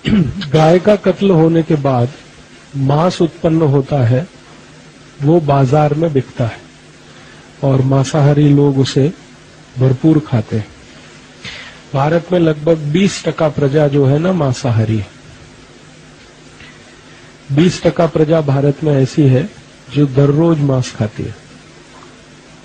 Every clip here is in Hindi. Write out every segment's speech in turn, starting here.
गाय का कत्ल होने के बाद मांस उत्पन्न होता है, वो बाजार में बिकता है और मांसाहारी लोग उसे भरपूर खाते हैं। भारत में लगभग 20% प्रजा जो है ना मांसाहारी है। 20% प्रजा भारत में ऐसी है जो दररोज मांस खाती है,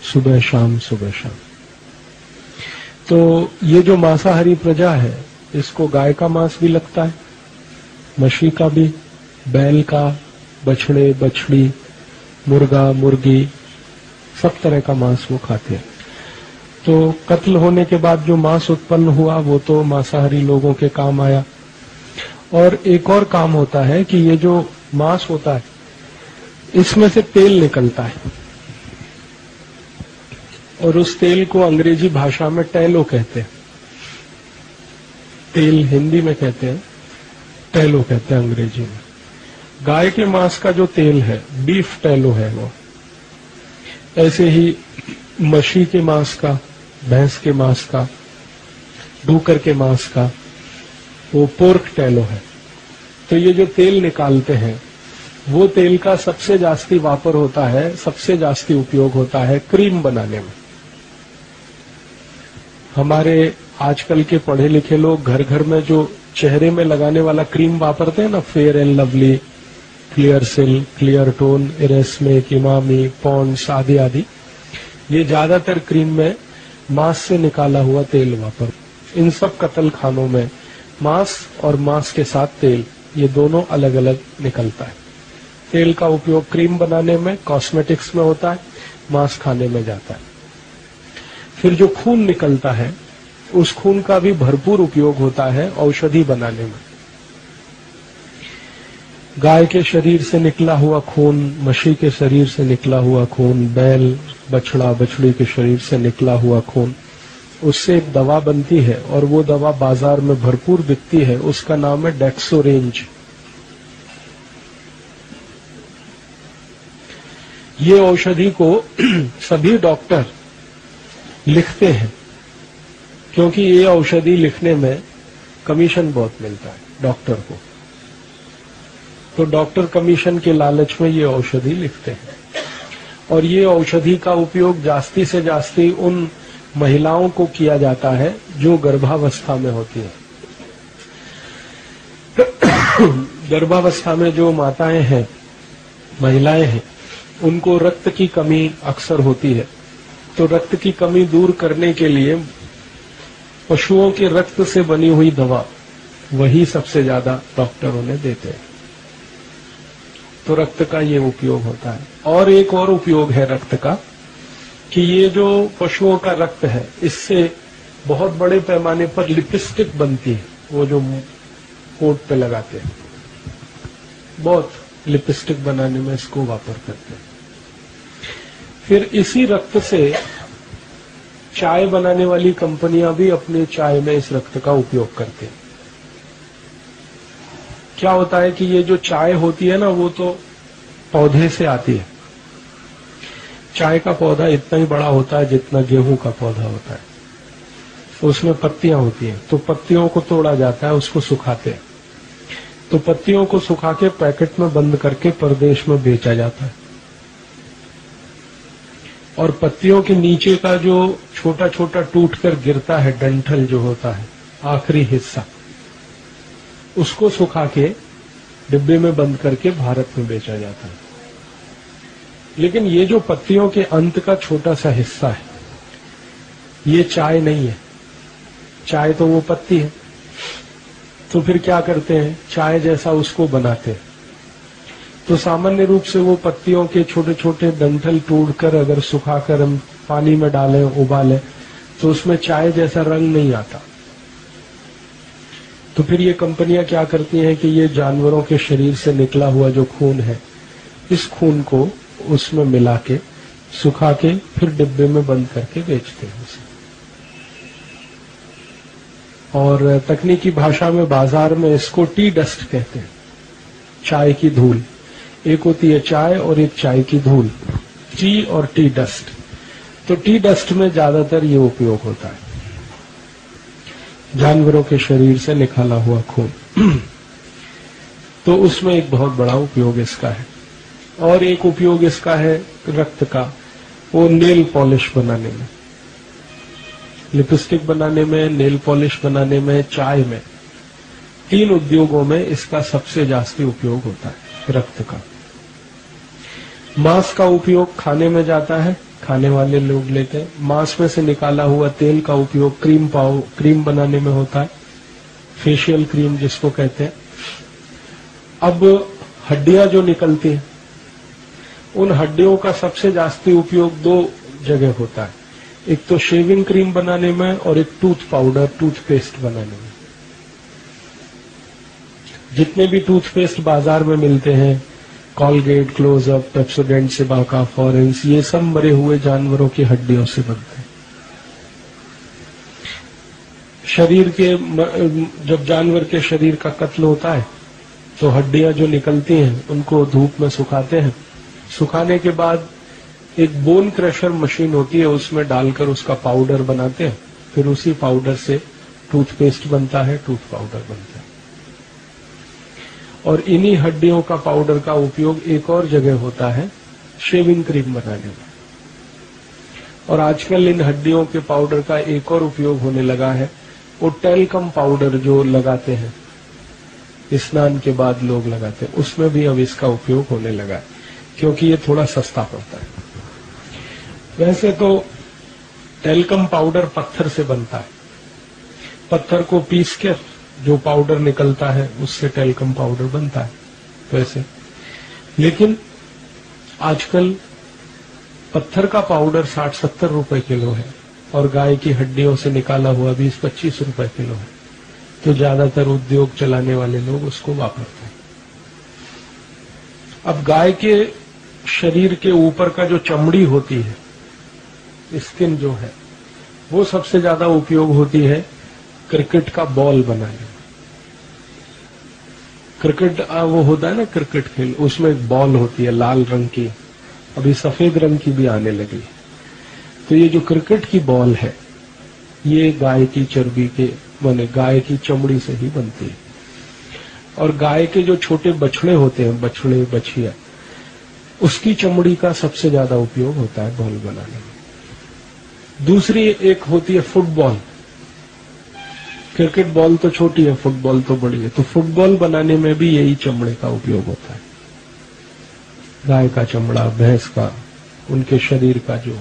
सुबह शाम सुबह शाम। तो ये जो मांसाहारी प्रजा है, इसको गाय का मांस भी लगता है, मछली का भी, बैल का, बछड़े बछड़ी, मुर्गा मुर्गी, सब तरह का मांस वो खाते हैं। तो कत्ल होने के बाद जो मांस उत्पन्न हुआ वो तो मांसाहारी लोगों के काम आया। और एक और काम होता है कि ये जो मांस होता है इसमें से तेल निकलता है और उस तेल को अंग्रेजी भाषा में टैलो कहते हैं। तेल हिंदी में कहते हैं, टैलो कहते हैं अंग्रेजी में। गाय के मांस का जो तेल है बीफ टैलो है वो। ऐसे ही मछली के मांस का, भैंस के मांस का, डूकर के मांस का वो पोर्क टैलो है। तो ये जो तेल निकालते हैं वो तेल का सबसे जास्ती वापर होता है, सबसे जास्ती उपयोग होता है क्रीम बनाने में। हमारे आजकल के पढ़े लिखे लोग घर घर में जो चेहरे में लगाने वाला क्रीम वापरते हैं ना, फेयर एंड लवली, क्लियर सिल, क्लियर टोन, इरेस्मे, इमामी, पॉन्ड्स आदि आदि, ये ज्यादातर क्रीम में मांस से निकाला हुआ तेल वापर। इन सब कत्ल खानों में मांस और मांस के साथ तेल, ये दोनों अलग अलग निकलता है। तेल का उपयोग क्रीम बनाने में, कॉस्मेटिक्स में होता है, मांस खाने में जाता है। फिर जो खून निकलता है उस खून का भी भरपूर उपयोग होता है औषधि बनाने में। गाय के शरीर से निकला हुआ खून, मछली के शरीर से निकला हुआ खून, बैल बछड़ा बछड़ी के शरीर से निकला हुआ खून, उससे एक दवा बनती है और वो दवा बाजार में भरपूर बिकती है। उसका नाम है डेक्सोरेंज। ये औषधि को सभी डॉक्टर लिखते हैं क्योंकि ये औषधि लिखने में कमीशन बहुत मिलता है डॉक्टर को। तो डॉक्टर कमीशन के लालच में ये औषधि लिखते हैं और ये औषधि का उपयोग जास्ती से जास्ती उन महिलाओं को किया जाता है जो गर्भावस्था में होती है। गर्भावस्था में जो माताएं हैं, महिलाएं हैं, उनको रक्त की कमी अक्सर होती है। तो रक्त की कमी दूर करने के लिए पशुओं के रक्त से बनी हुई दवा, वही सबसे ज्यादा डॉक्टर उन्हें देते हैं। तो रक्त का ये उपयोग होता है। और एक और उपयोग है रक्त का कि ये जो पशुओं का रक्त है, इससे बहुत बड़े पैमाने पर लिपस्टिक बनती है। वो जो कोट पे लगाते हैं, बहुत लिपस्टिक बनाने में इसको वापर करते हैं। फिर इसी रक्त से चाय बनाने वाली कंपनियां भी अपने चाय में इस रक्त का उपयोग करते हैं। क्या होता है कि ये जो चाय होती है ना, वो तो पौधे से आती है। चाय का पौधा इतना ही बड़ा होता है जितना गेहूं का पौधा होता है। तो उसमें पत्तियां होती हैं, तो पत्तियों को तोड़ा जाता है, उसको सुखाते हैं। तो पत्तियों को सुखा के पैकेट में बंद करके परदेश में बेचा जाता है। और पत्तियों के नीचे का जो छोटा छोटा टूट कर गिरता है डंठल जो होता है, आखिरी हिस्सा, उसको सुखा के डिब्बे में बंद करके भारत में बेचा जाता है। लेकिन ये जो पत्तियों के अंत का छोटा सा हिस्सा है, ये चाय नहीं है। चाय तो वो पत्ती है। तो फिर क्या करते हैं, चाय जैसा उसको बनाते हैं। तो सामान्य रूप से वो पत्तियों के छोटे छोटे डंठल तोड़कर अगर सुखाकर हम पानी में डालें, उबालें, तो उसमें चाय जैसा रंग नहीं आता। तो फिर ये कंपनियां क्या करती हैं कि ये जानवरों के शरीर से निकला हुआ जो खून है, इस खून को उसमें मिला के सुखा के फिर डिब्बे में बंद करके बेचते हैं उसे। और तकनीकी भाषा में बाजार में इसको टी डस्ट कहते हैं, चाय की धूल। एक होती है चाय और एक चाय की धूल, टी और टी डस्ट। तो टी डस्ट में ज्यादातर ये उपयोग होता है, जानवरों के शरीर से निकाला हुआ खून। तो उसमें एक बहुत बड़ा उपयोग इसका है। और एक उपयोग इसका है रक्त का, वो नेल पॉलिश बनाने में, लिपस्टिक बनाने में, नेल पॉलिश बनाने में, चाय में, 3 उद्योगों में इसका सबसे जास्ती उपयोग होता है रक्त का। मांस का उपयोग खाने में जाता है, खाने वाले लोग लेते हैं। मांस में से निकाला हुआ तेल का उपयोग क्रीम बनाने में होता है, फेशियल क्रीम जिसको कहते हैं। अब हड्डियां जो निकलती हैं, उन हड्डियों का सबसे जास्ती उपयोग 2 जगह होता है, एक तो शेविंग क्रीम बनाने में और एक टूथ पाउडर, टूथपेस्ट बनाने में। जितने भी टूथपेस्ट बाजार में मिलते हैं, कॉलगेट, क्लोजअप, पेप्सोडेंट, सिबाका, फॉरेंस, ये सब मरे हुए जानवरों की हड्डियों से बनते हैं। शरीर के जब जानवर के शरीर का कत्ल होता है तो हड्डियां जो निकलती हैं उनको धूप में सुखाते हैं। सुखाने के बाद एक बोन क्रशर मशीन होती है, उसमें डालकर उसका पाउडर बनाते हैं। फिर उसी पाउडर से टूथपेस्ट बनता है, टूथ पाउडर बनता है। और इन्हीं हड्डियों का पाउडर का उपयोग एक और जगह होता है, शेविंग क्रीम बनाने में। और आजकल इन हड्डियों के पाउडर का एक और उपयोग होने लगा है, वो टेल्कम पाउडर जो लगाते हैं, स्नान के बाद लोग लगाते हैं, उसमें भी अब इसका उपयोग होने लगा है, क्योंकि ये थोड़ा सस्ता पड़ता है। वैसे तो टेल्कम पाउडर पत्थर से बनता है, पत्थर को पीस कर जो पाउडर निकलता है उससे टेल्कम पाउडर बनता है वैसे। लेकिन आजकल पत्थर का पाउडर 60-70 रुपए किलो है और गाय की हड्डियों से निकाला हुआ 20-25 रुपए किलो है। तो ज्यादातर उद्योग चलाने वाले लोग उसको वापरते हैं। अब गाय के शरीर के ऊपर का जो चमड़ी होती है, स्किन जो है, वो सबसे ज्यादा उपयोग होती है क्रिकेट का बॉल बनाने में। क्रिकेट वो होता है ना, क्रिकेट खेल, उसमें एक बॉल होती है लाल रंग की, अभी सफेद रंग की भी आने लगी। तो ये जो क्रिकेट की बॉल है, ये गाय की चर्बी के बने, गाय की चमड़ी से ही बनती है। और गाय के जो छोटे बछड़े होते हैं, बछड़े बछिया, उसकी चमड़ी का सबसे ज्यादा उपयोग होता है बॉल बनाने में। दूसरी एक होती है फुटबॉल। क्रिकेट बॉल तो छोटी है, फुटबॉल तो बड़ी है, तो फुटबॉल बनाने में भी यही चमड़े का उपयोग होता है। गाय का चमड़ा, भैंस का, उनके शरीर का जो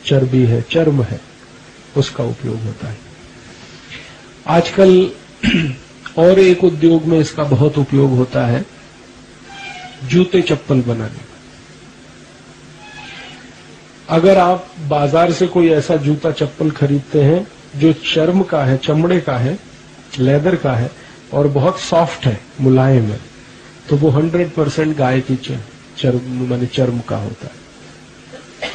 चर्बी है, चर्म है, उसका उपयोग होता है। आजकल और एक उद्योग में इसका बहुत उपयोग होता है, जूते चप्पल बनाने में। अगर आप बाजार से कोई ऐसा जूता चप्पल खरीदते हैं जो चर्म का है, चमड़े का है, लेदर का है और बहुत सॉफ्ट है, मुलायम है, तो वो 100% गाय की चर्म का होता है।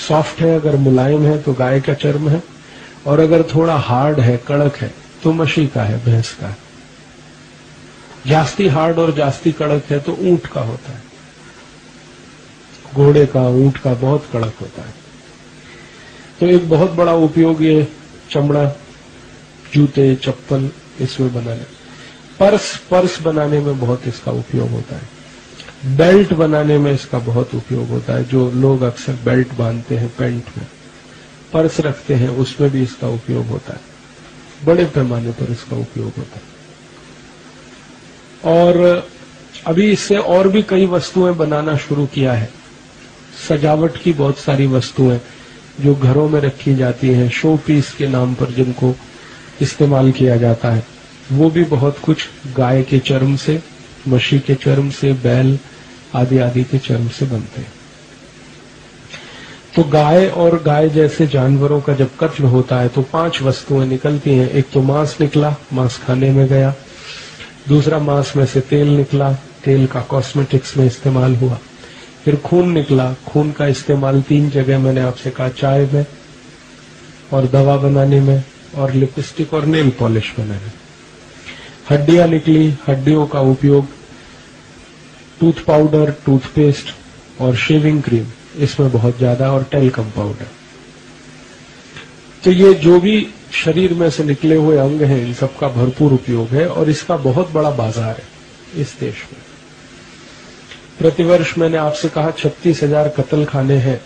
सॉफ्ट है, अगर मुलायम है तो गाय का चर्म है, और अगर थोड़ा हार्ड है, कड़क है, तो मशी का है, भैंस का है। जास्ती हार्ड और जास्ती कड़क है तो ऊंट का होता है, घोड़े का, ऊंट का बहुत कड़क होता है। तो एक बहुत बड़ा उपयोग ये चमड़ा, जूते, चप्पल इसमें बनाने। पर्स बनाने में बहुत इसका उपयोग होता है। बेल्ट बनाने में इसका बहुत उपयोग होता है। जो लोग अक्सर बेल्ट बांधते हैं पैंट में, पर्स रखते हैं, उसमें भी इसका उपयोग होता है। बड़े पैमाने पर इसका उपयोग होता है। और अभी इससे और भी कई वस्तुएं बनाना शुरू किया है। सजावट की बहुत सारी वस्तुएं जो घरों में रखी जाती हैं, शो पीस के नाम पर जिनको इस्तेमाल किया जाता है, वो भी बहुत कुछ गाय के चर्म से, मशी के चर्म से, बैल आदि आदि के चर्म से बनते हैं। तो गाय और गाय जैसे जानवरों का जब कत्ल होता है तो 5 वस्तुएं निकलती हैं। एक तो मांस निकला, मांस खाने में गया। दूसरा, मांस में से तेल निकला, तेल का कॉस्मेटिक्स में इस्तेमाल हुआ। फिर खून निकला, खून का इस्तेमाल 3 जगह मैंने आपसे कहा, चाय में और दवा बनाने में और लिपस्टिक और नेल पॉलिश बनाने में। हड्डियां निकली, हड्डियों का उपयोग टूथ पाउडर, टूथपेस्ट और शेविंग क्रीम, इसमें बहुत ज्यादा, और टेल्कम पाउडर। तो ये जो भी शरीर में से निकले हुए अंग हैं, इन सबका भरपूर उपयोग है और इसका बहुत बड़ा बाजार है। इस देश में। प्रतिवर्ष मैंने आपसे कहा 36,000 कत्ल खाने हैं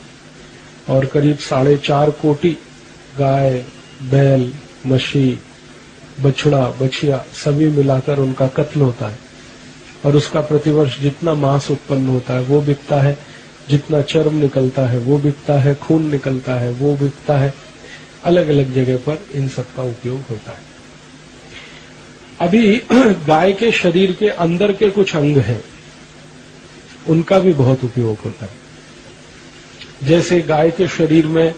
और करीब 4.5 कोटि गाय, बैल, मछली, बछड़ा, बछिया सभी मिलाकर उनका कत्ल होता है और उसका प्रतिवर्ष जितना मांस उत्पन्न होता है वो बिकता है, जितना चर्म निकलता है वो बिकता है, खून निकलता है वो बिकता है, अलग अलग जगह पर इन सब का उपयोग होता है। अभी गाय के शरीर के अंदर के कुछ अंग हैं, उनका भी बहुत उपयोग होता है। जैसे गाय के शरीर में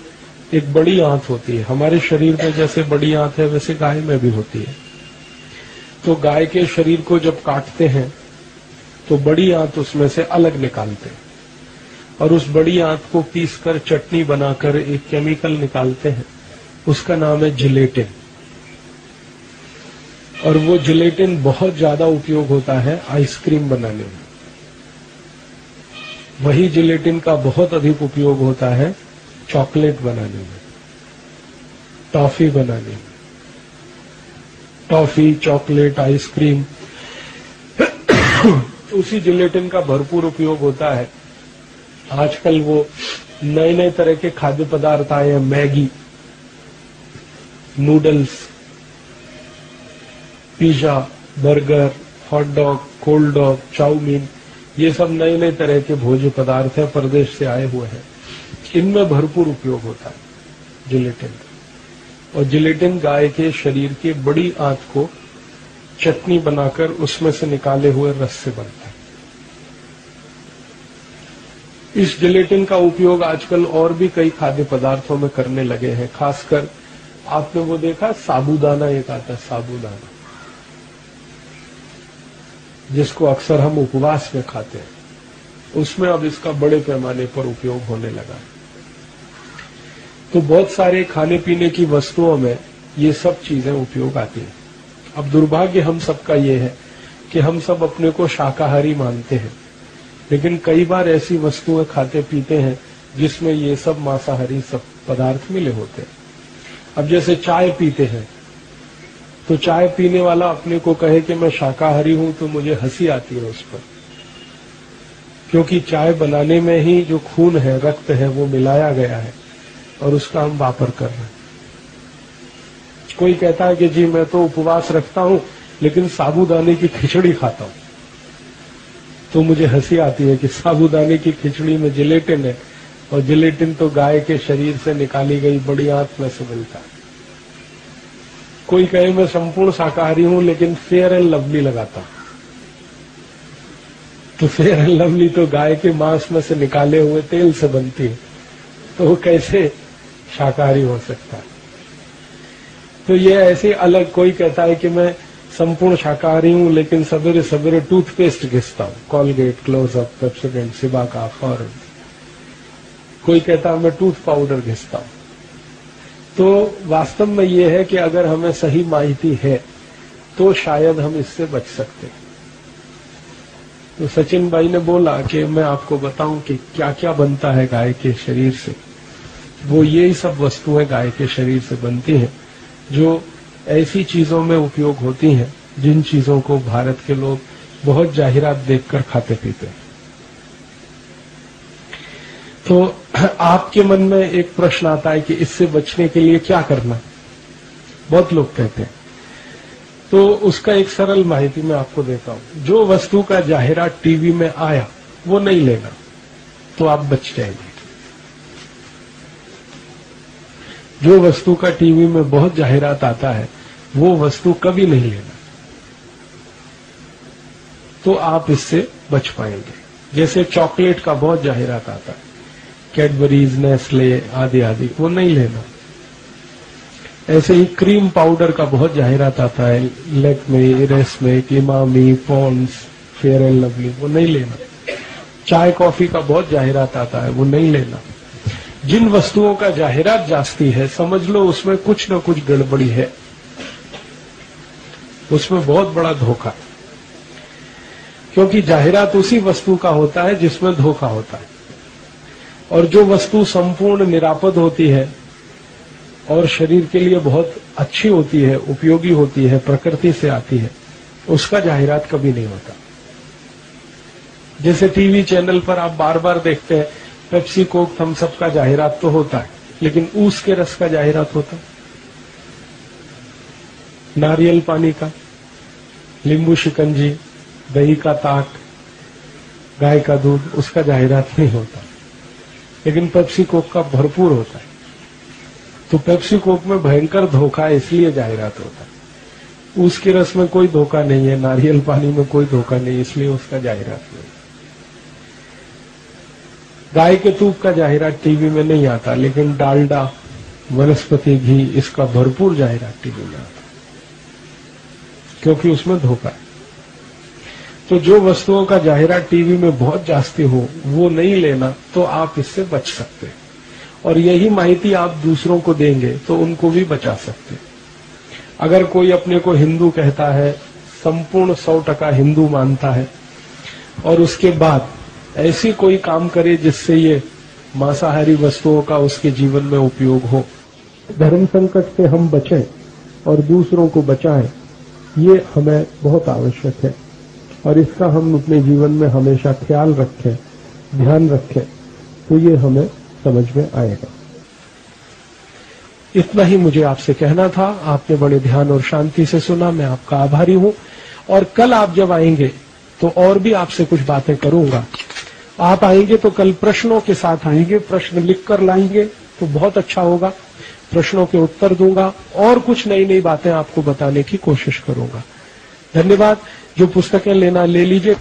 एक बड़ी आंत होती है, हमारे शरीर में जैसे बड़ी आंत है वैसे गाय में भी होती है। तो गाय के शरीर को जब काटते हैं तो बड़ी आंत उसमें से अलग निकालते हैं और उस बड़ी आंत को पीसकर चटनी बनाकर एक केमिकल निकालते हैं, उसका नाम है जिलेटिन। और वो जिलेटिन बहुत ज्यादा उपयोग होता है आइसक्रीम बनाने में। वही जिलेटिन का बहुत अधिक उपयोग होता है चॉकलेट बनाने में, टॉफी बनाने में। टॉफी, चॉकलेट, आइसक्रीम उसी जिलेटिन का भरपूर उपयोग होता है। आजकल वो नए नए तरह के खाद्य पदार्थ आए हैं, Maggi, noodles, pizza, burger, hot dog, cold dog, chow mein, ये सब नए नए तरह के भोज्य पदार्थ हैं, परदेश से आए हुए हैं। इनमें भरपूर उपयोग होता है जिलेटिन का। और जिलेटिन गाय के शरीर की बड़ी आंत को चटनी बनाकर उसमें से निकाले हुए रस से बनता है। इस जिलेटिन का उपयोग आजकल और भी कई खाद्य पदार्थों में करने लगे हैं। खासकर आपने वो देखा साबूदाना, एक आता है साबूदाना, जिसको अक्सर हम उपवास में खाते हैं, उसमें अब इसका बड़े पैमाने पर उपयोग होने लगा है। तो बहुत सारे खाने पीने की वस्तुओं में ये सब चीजें उपयोग आती हैं। अब दुर्भाग्य हम सबका ये है कि हम सब अपने को शाकाहारी मानते हैं, लेकिन कई बार ऐसी वस्तुएं खाते पीते हैं जिसमें ये सब मांसाहारी सब पदार्थ मिले होते हैं। अब जैसे चाय पीते हैं, तो चाय पीने वाला अपने को कहे कि मैं शाकाहारी हूं तो मुझे हंसी आती है उस पर, क्योंकि चाय बनाने में ही जो खून है, रक्त है, वो मिलाया गया है और उसका हम वापर कर रहे हैं। कोई कहता है कि जी मैं तो उपवास रखता हूं लेकिन साबूदाने की खिचड़ी खाता हूं, तो मुझे हंसी आती है कि साबूदाने की खिचड़ी में जिलेटिन है और जिलेटिन तो गाय के शरीर से निकाली गई बड़ी आंत में से मिलता है। कोई कहे मैं संपूर्ण शाकाहारी हूं लेकिन फेयर एंड लवली लगाता हूं, तो फेयर एंड लवली तो गाय के मांस में से निकाले हुए तेल से बनती है, तो वो कैसे शाकाहारी हो सकता है। तो ये ऐसे अलग, कोई कहता है कि मैं संपूर्ण शाकाहारी हूं लेकिन सवेरे सवेरे टूथपेस्ट घिसता हूं, Colgate, Close Up, Pepsodent, Cibaca, foreign. कोई कहता है मैं टूथ पाउडर घिसता हूं। तो वास्तव में ये है कि अगर हमें सही माहिती है तो शायद हम इससे बच सकते हैं। तो सचिन भाई ने बोला कि मैं आपको बताऊं कि क्या क्या बनता है गाय के शरीर से। वो यही सब वस्तुएं गाय के शरीर से बनती हैं जो ऐसी चीजों में उपयोग होती हैं जिन चीजों को भारत के लोग बहुत जाहिरात देखकर खाते पीते हैं। तो आपके मन में एक प्रश्न आता है कि इससे बचने के लिए क्या करना, बहुत लोग कहते हैं। तो उसका एक सरल माहिती मैं आपको देता हूं। जो वस्तु का जाहिरात टीवी में आया वो नहीं लेना, तो आप बच जाएंगे। जो वस्तु का टीवी में बहुत जाहिरात आता है वो वस्तु कभी नहीं लेना, तो आप इससे बच पाएंगे। जैसे चॉकलेट का बहुत जाहिरात आता है, कैडबरीज, नेस्ले आदि आदि, वो नहीं लेना। ऐसे ही क्रीम पाउडर का बहुत जाहिरात आता है, लैक्मे, रेस्मे, Emami, Pond's, Fair and Lovely, वो नहीं लेना। चाय कॉफी का बहुत जाहिरात आता है, वो नहीं लेना। जिन वस्तुओं का जाहिरात जास्ती है समझ लो उसमें कुछ न कुछ गड़बड़ी है, उसमें बहुत बड़ा धोखा, क्योंकि जाहिरात उसी वस्तु का होता है जिसमें धोखा होता है। और जो वस्तु संपूर्ण निरापद होती है और शरीर के लिए बहुत अच्छी होती है, उपयोगी होती है, प्रकृति से आती है, उसका जाहिरात कभी नहीं होता। जैसे टीवी चैनल पर आप बार बार देखते हैं पेप्सी कोक थम्स अप का जाहिरात तो होता है, लेकिन ऊस के रस का जाहिरात होता है, नारियल पानी का, नींबू शिकंजी, दही का ताक, गाय का दूध, उसका जाहिरात नहीं होता, लेकिन पेप्सी कोक का भरपूर होता है। तो पेप्सी कोक में भयंकर धोखा है, इसलिए जाहिरात होता है। उसके रस में कोई धोखा नहीं है, नारियल पानी में कोई धोखा नहीं, इसलिए उसका जाहिरात नहीं। गाय के दूध का जाहिरात टीवी में नहीं आता, लेकिन डालडा, वनस्पति घी, इसका भरपूर जाहिरात टीवी में आता, क्योंकि उसमें धोखा है। तो जो वस्तुओं का जाहिरात टीवी में बहुत जास्ती हो, वो नहीं लेना, तो आप इससे बच सकते हैं। और यही माहिती आप दूसरों को देंगे तो उनको भी बचा सकते हैं। अगर कोई अपने को हिंदू कहता है, संपूर्ण 100% हिंदू मानता है, और उसके बाद ऐसी कोई काम करे जिससे ये मांसाहारी वस्तुओं का उसके जीवन में उपयोग हो, धर्म संकट से हम बचें और दूसरों को बचाएं, ये हमें बहुत आवश्यक है। और इसका हम अपने जीवन में हमेशा ख्याल रखें, ध्यान रखें, तो ये हमें समझ में आएगा। इतना ही मुझे आपसे कहना था। आपने बड़े ध्यान और शांति से सुना, मैं आपका आभारी हूं। और कल आप जब आएंगे तो और भी आपसे कुछ बातें करूंगा। आप आएंगे तो कल प्रश्नों के साथ आएंगे, प्रश्न लिखकर लाएंगे तो बहुत अच्छा होगा। प्रश्नों के उत्तर दूंगा और कुछ नई नई बातें आपको बताने की कोशिश करूंगा। धन्यवाद। जो पुस्तकें लेना ले लीजिए।